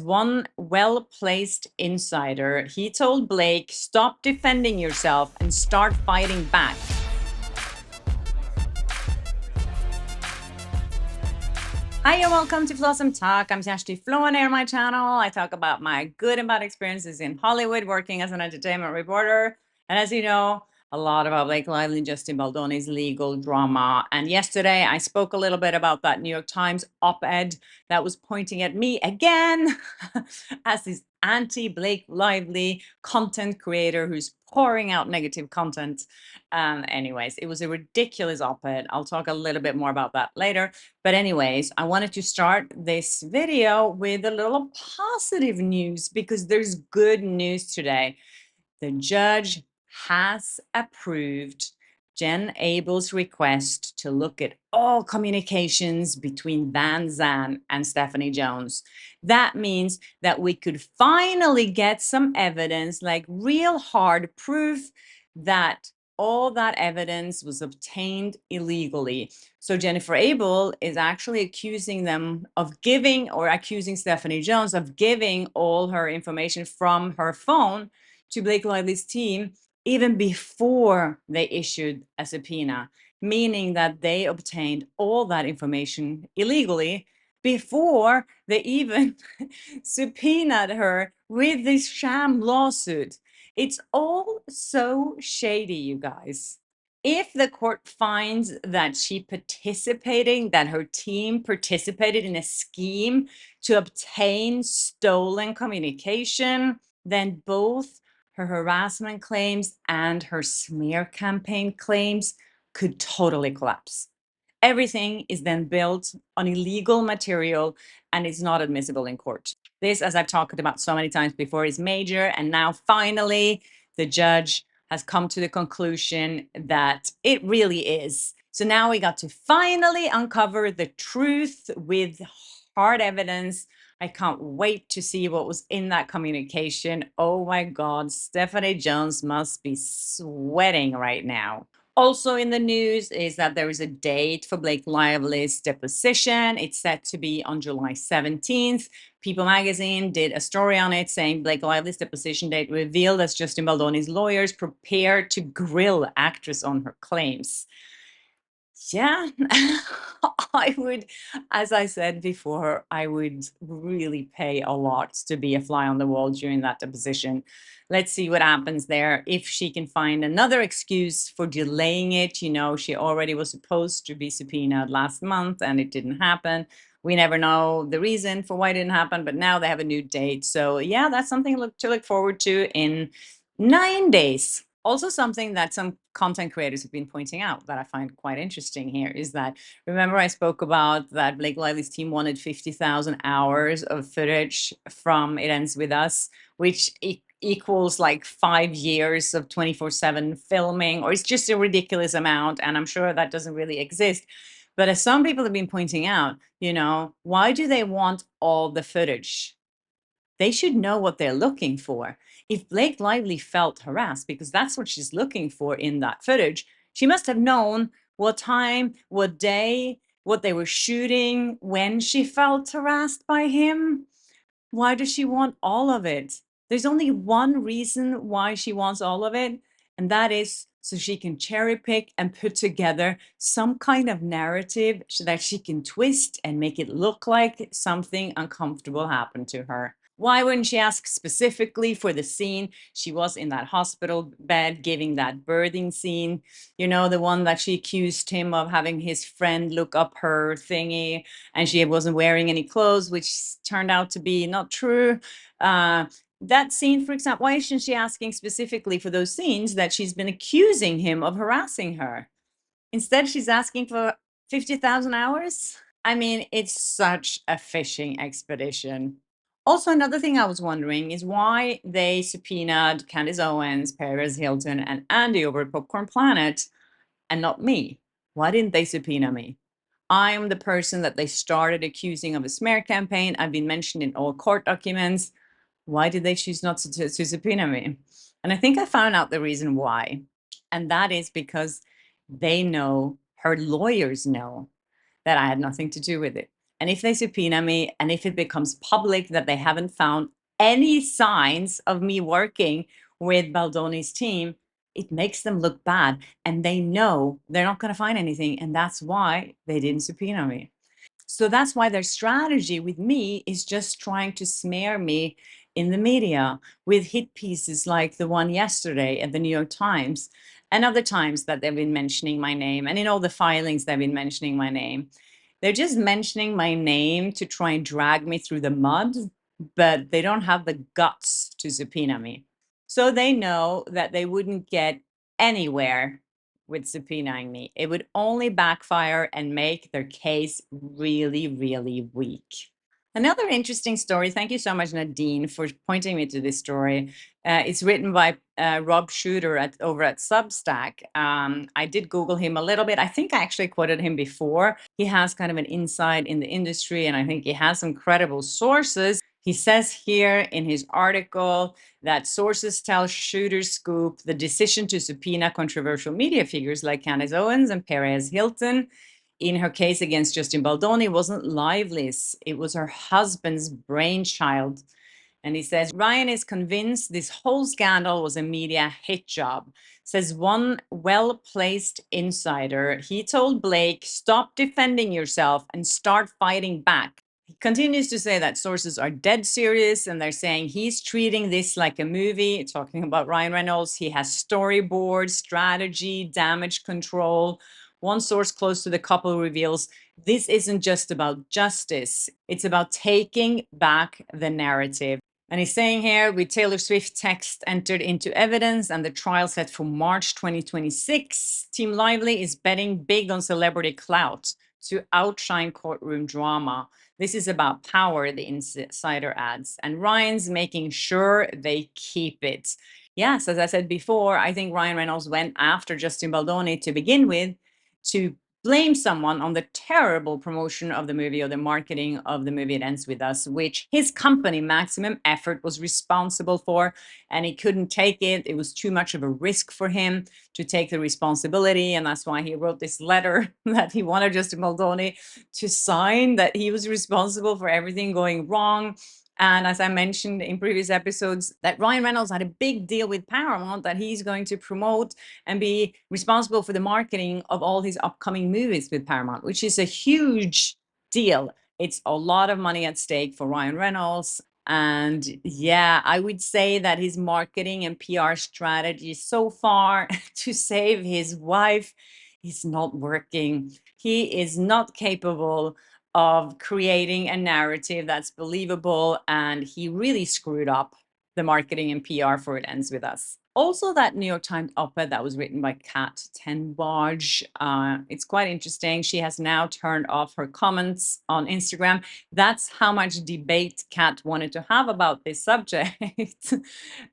One well-placed insider, he told Blake, stop defending yourself and start fighting back. Hi and welcome to Flossom Talk. I'm Shashti Flowen here on my channel. I talk about my good and bad experiences in Hollywood working as an entertainment reporter. And as you know, a lot about Blake Lively and Justin Baldoni's legal drama. And yesterday I spoke a little bit about that New York Times op-ed that was pointing at me again as this anti-Blake Lively content creator who's pouring out negative content. Anyways, it was a ridiculous op-ed. I'll talk a little bit more about that later. But anyways, I wanted to start this video with a little positive news because there's good news today. The judge has approved Jen Abel's request to look at all communications between Van Zandt and Stephanie Jones. That means that we could finally get some evidence, like real hard proof that all that evidence was obtained illegally. So Jennifer Abel is actually accusing them of giving, or accusing Stephanie Jones of giving all her information from her phone to Blake Lively's team even before they issued a subpoena, meaning that they obtained all that information illegally before they even subpoenaed her with this sham lawsuit. It's all so shady, you guys. If the court finds that that her team participated in a scheme to obtain stolen communication, then both her harassment claims and her smear campaign claims could totally collapse. Everything is then built on illegal material and is not admissible in court. This, as I've talked about so many times before, is major. And now finally, the judge has come to the conclusion that it really is. So now we got to finally uncover the truth with hard evidence. I can't wait to see what was in that communication. Oh my God, Stephanie Jones must be sweating right now. Also in the news is that there is a date for Blake Lively's deposition. It's set to be on July 17th. People magazine did a story on it saying Blake Lively's deposition date revealed as Justin Baldoni's lawyers prepare to grill actress on her claims. Yeah, I would, as I said before, I would really pay a lot to be a fly on the wall during that deposition. Let's see what happens there. If she can find another excuse for delaying it, you know, she already was supposed to be subpoenaed last month and it didn't happen. We never know the reason for why it didn't happen, but now they have a new date. So yeah, that's something to look forward to in 9 days. Also, something that some content creators have been pointing out that I find quite interesting here is that, remember I spoke about that Blake Lively's team wanted 50,000 hours of footage from It Ends With Us, which equals like 5 years of 24/7 filming, or it's just a ridiculous amount. And I'm sure that doesn't really exist. But as some people have been pointing out, you know, why do they want all the footage? They should know what they're looking for. If Blake Lively felt harassed, because that's what she's looking for in that footage, she must have known what time, what day, what they were shooting, when she felt harassed by him. Why does she want all of it? There's only one reason why she wants all of it, and that is so she can cherry pick and put together some kind of narrative so that she can twist and make it look like something uncomfortable happened to her. Why wouldn't she ask specifically for the scene? She was in that hospital bed giving that birthing scene, you know, the one that she accused him of having his friend look up her thingy and she wasn't wearing any clothes, which turned out to be not true. That scene, for example, why isn't she asking specifically for those scenes that she's been accusing him of harassing her? Instead, she's asking for 50,000 hours. I mean, it's such a fishing expedition. Also, another thing I was wondering is why they subpoenaed Candace Owens, Perez Hilton, and Andy over at Popcorn Planet and not me. Why didn't they subpoena me? I'm the person that they started accusing of a smear campaign. I've been mentioned in all court documents. Why did they choose not to subpoena me? And I think I found out the reason why. And that is because they know, her lawyers know, that I had nothing to do with it. And if they subpoena me, and if it becomes public that they haven't found any signs of me working with Baldoni's team, it makes them look bad. And they know they're not going to find anything. And that's why they didn't subpoena me. So that's why their strategy with me is just trying to smear me in the media with hit pieces like the one yesterday at the New York Times and other times that they've been mentioning my name. And in all the filings, they've been mentioning my name. They're just mentioning my name to try and drag me through the mud, but they don't have the guts to subpoena me. So they know that they wouldn't get anywhere with subpoenaing me. It would only backfire and make their case really, really weak. Another interesting story. Thank you so much, Nadine, for pointing me to this story. It's written by Rob Shooter over at Substack. I did Google him a little bit. I think I actually quoted him before. He has kind of an insight in the industry, and I think he has some credible sources. He says here in his article that sources tell Shooter's Scoop the decision to subpoena controversial media figures like Candace Owens and Perez Hilton in her case against Justin Baldoni wasn't Lively's. It was her husband's brainchild. And he says, Ryan is convinced this whole scandal was a media hit job. Says one well-placed insider, he told Blake, stop defending yourself and start fighting back. He continues to say that sources are dead serious and they're saying he's treating this like a movie, talking about Ryan Reynolds. He has storyboards, strategy, damage control. One source close to the couple reveals this isn't just about justice, it's about taking back the narrative. And he's saying here, with Taylor Swift text entered into evidence and the trial set for March 2026, Team Lively is betting big on celebrity clout to outshine courtroom drama. This is about power, the insider adds, and Ryan's making sure they keep it. Yes, as I said before, I think Ryan Reynolds went after Justin Baldoni to begin with to blame someone on the terrible promotion of the movie or the marketing of the movie It Ends With Us, which his company, Maximum Effort, was responsible for, and he couldn't take it. It was too much of a risk for him to take the responsibility, and that's why he wrote this letter that he wanted Justin Baldoni to sign, that he was responsible for everything going wrong. And as I mentioned in previous episodes, that Ryan Reynolds had a big deal with Paramount that he's going to promote and be responsible for the marketing of all his upcoming movies with Paramount, which is a huge deal. It's a lot of money at stake for Ryan Reynolds. And yeah, I would say that his marketing and PR strategy so far to save his wife is not working. He is not capable of creating a narrative that's believable, and he really screwed up the marketing and PR for It Ends With Us. Also, that New York Times op-ed that was written by Kat Tenbaj, it's quite interesting. She has now turned off her comments on Instagram. That's how much debate Kat wanted to have about this subject.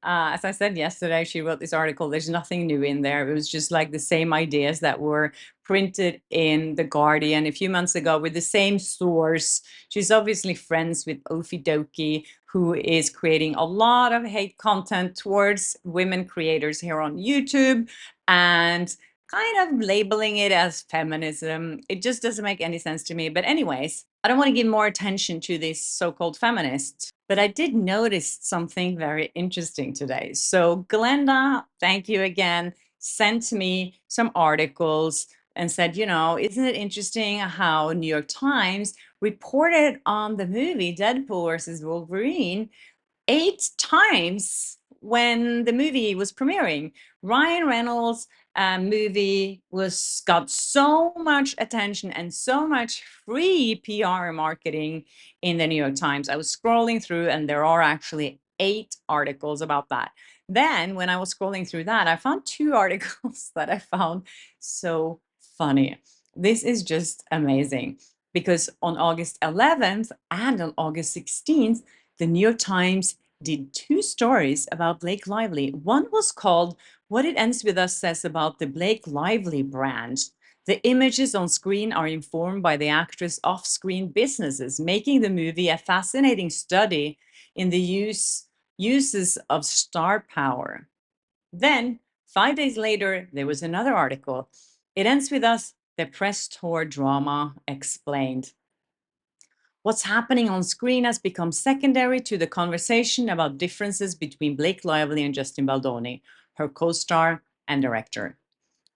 As I said yesterday, she wrote this article. There's nothing new in there. It was just like the same ideas that were printed in The Guardian a few months ago with the same source. She's obviously friends with Ofi Doki, who is creating a lot of hate content towards women creators here on YouTube and kind of labeling it as feminism. It just doesn't make any sense to me. But anyways, I don't want to give more attention to these so-called feminists, but I did notice something very interesting today. So Glenda, thank you again, sent me some articles and said, isn't it interesting how New York Times reported on the movie Deadpool versus Wolverine 8 times when the movie was premiering. Ryan Reynolds' movie got so much attention and so much free PR and marketing in the New York Times. I was scrolling through, and there are actually 8 articles about that. Then, when I was scrolling through that, I found 2 articles that I found so funny. This is just amazing because on August 11th and on August 16th, the New York Times did 2 stories about Blake Lively. One was called What It Ends With Us Says About the Blake Lively Brand. The images on screen are informed by the actress' off-screen businesses, making the movie a fascinating study in the uses of star power. Then, 5 days later, there was another article. It Ends With Us, the press tour drama explained. What's happening on screen has become secondary to the conversation about differences between Blake Lively and Justin Baldoni, her co-star and director.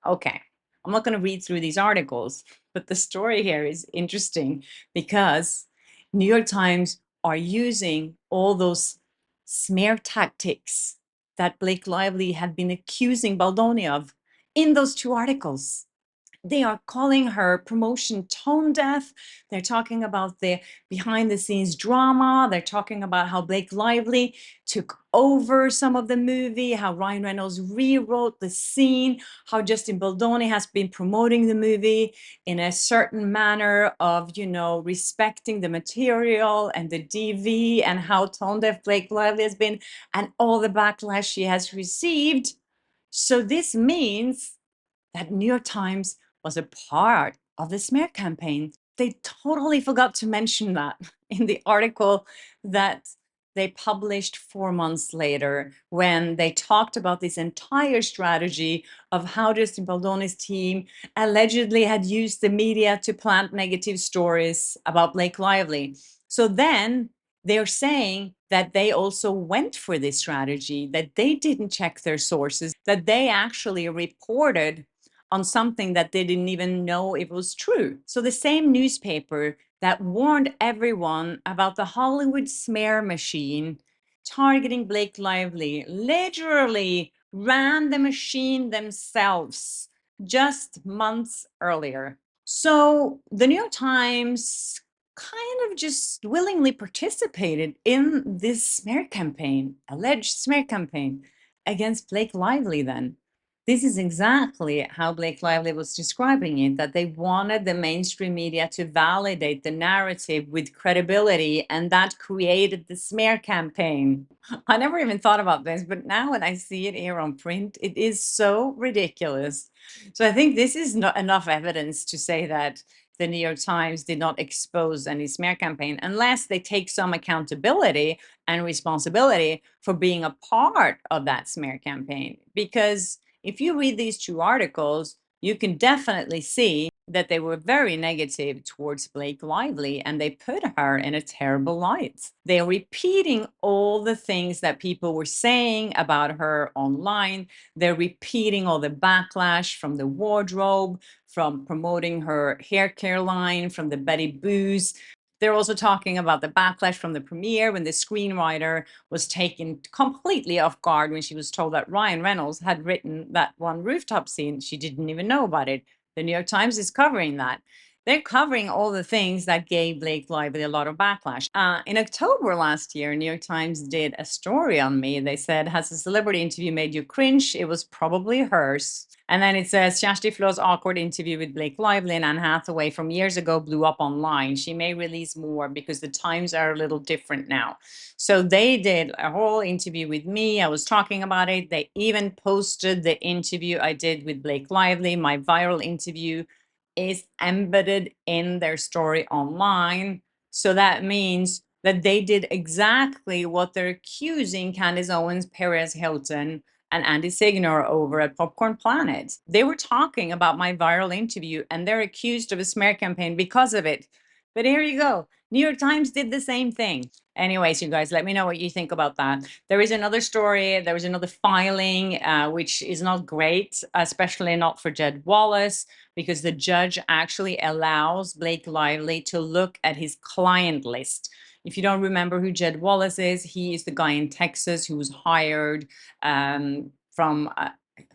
Okay, I'm not going to read through these articles, but the story here is interesting because New York Times are using all those smear tactics that Blake Lively had been accusing Baldoni of in those two articles. They are calling her promotion tone deaf. They're talking about the behind the scenes drama. They're talking about how Blake Lively took over some of the movie, how Ryan Reynolds rewrote the scene, how Justin Baldoni has been promoting the movie in a certain manner of, respecting the material and the DV, and how tone deaf Blake Lively has been, and all the backlash she has received. So this means that New York Times was a part of the smear campaign. They totally forgot to mention that in the article that they published 4 months later, when they talked about this entire strategy of how Justin Baldoni's team allegedly had used the media to plant negative stories about Blake Lively. So then they're saying that they also went for this strategy, that they didn't check their sources, that they actually reported on something that they didn't even know it was true. So the same newspaper that warned everyone about the Hollywood smear machine targeting Blake Lively literally ran the machine themselves just months earlier. So the New York Times kind of just willingly participated in this smear campaign, alleged smear campaign against Blake Lively then. This is exactly how Blake Lively was describing it, that they wanted the mainstream media to validate the narrative with credibility, and that created the smear campaign. I never even thought about this, but now when I see it here on print, it is so ridiculous. So I think this is not enough evidence to say that the New York Times did not expose any smear campaign unless they take some accountability and responsibility for being a part of that smear campaign. Because if you read these two articles, you can definitely see that they were very negative towards Blake Lively, and they put her in a terrible light. They're repeating all the things that people were saying about her online. They're repeating all the backlash from the wardrobe, from promoting her hair care line, from the Betty Boos. They're also talking about the backlash from the premiere, when the screenwriter was taken completely off guard when she was told that Ryan Reynolds had written that one rooftop scene. She didn't even know about it. The New York Times is covering that. They're covering all the things that gave Blake Lively a lot of backlash. In October last year, New York Times did a story on me. They said, has a celebrity interview made you cringe? It was probably hers. And then it says, Kjersti Flo's awkward interview with Blake Lively and Anne Hathaway from years ago blew up online. She may release more because the times are a little different now. So they did a whole interview with me. I was talking about it. They even posted the interview I did with Blake Lively. My viral interview is embedded in their story online. So that means that they did exactly what they're accusing Candace Owens, Perez Hilton, and Andy Signor over at Popcorn Planet. They were talking about my viral interview, and they're accused of a smear campaign because of it. But here you go. New York Times did the same thing. Anyways, you guys, let me know what you think about that. There is another story. There is another filing, which is not great, especially not for Jed Wallace, because the judge actually allows Blake Lively to look at his client list. If you don't remember who Jed Wallace is, he is the guy in Texas who was hired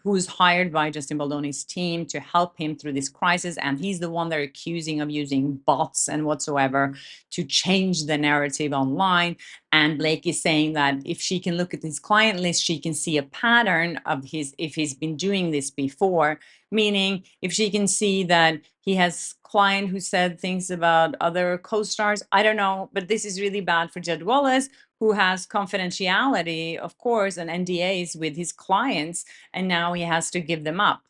who was hired by Justin Baldoni's team to help him through this crisis. And he's the one they're accusing of using bots and whatsoever to change the narrative online. And Blake is saying that if she can look at his client list, she can see a pattern of if he's been doing this before. Meaning, if she can see that he has client who said things about other co-stars, I don't know, but this is really bad for Jed Wallace, who has confidentiality, of course, and NDAs with his clients, and now he has to give them up.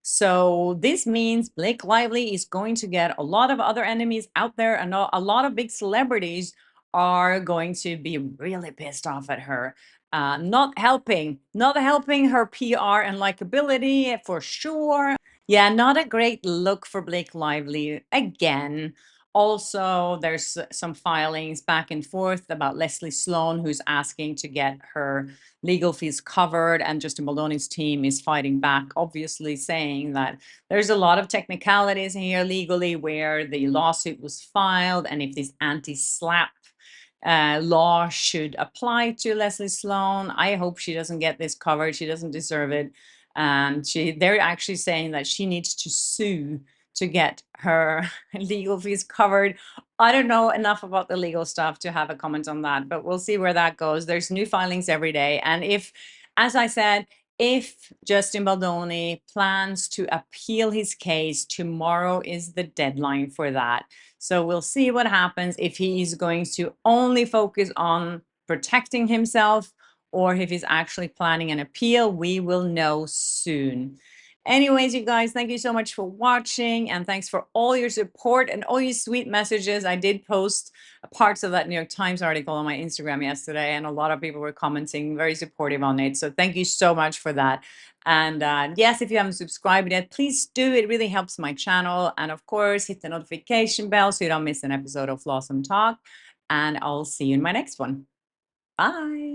So this means Blake Lively is going to get a lot of other enemies out there, and a lot of big celebrities are going to be really pissed off at her. Not helping her PR and likability for sure. Yeah, not a great look for Blake Lively again. Also, there's some filings back and forth about Leslie Sloan, who's asking to get her legal fees covered, and Justin Baldoni's team is fighting back, obviously saying that there's a lot of technicalities here legally where the lawsuit was filed, and if this anti-slap law should apply to Leslie Sloan. I hope she doesn't get this covered. She doesn't deserve it. And they're actually saying that she needs to sue to get her legal fees covered. I don't know enough about the legal stuff to have a comment on that, but we'll see where that goes. There's new filings every day. And if, as I said, if Justin Baldoni plans to appeal his case, tomorrow is the deadline for that. So we'll see what happens if he is going to only focus on protecting himself or if he's actually planning an appeal. We will know soon. Anyways, you guys, thank you so much for watching, and thanks for all your support and all your sweet messages. I did post parts of that New York Times article on my Instagram yesterday, and a lot of people were commenting, very supportive on it. So thank you so much for that. And yes, if you haven't subscribed yet, please do. It really helps my channel. And of course, hit the notification bell so you don't miss an episode of Flawsome Talk. And I'll see you in my next one. Bye.